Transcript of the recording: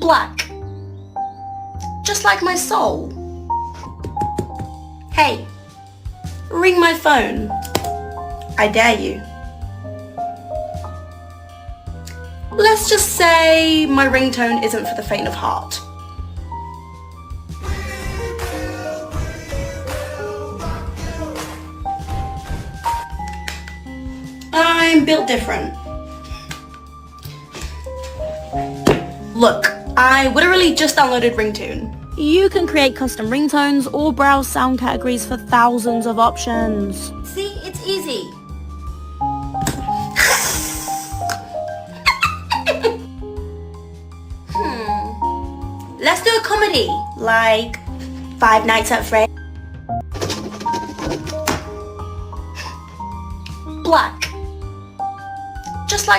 black. Just like my soul. Hey, ring my phone. I dare you. Let's just say my ringtone isn't for the faint of heart. I'm built different. Look, I literally just downloaded Ringtune. You can create custom ringtones or browse sound categories for thousands of options. See, it's easy. Let's do a comedy, like Five Nights at Freddy's.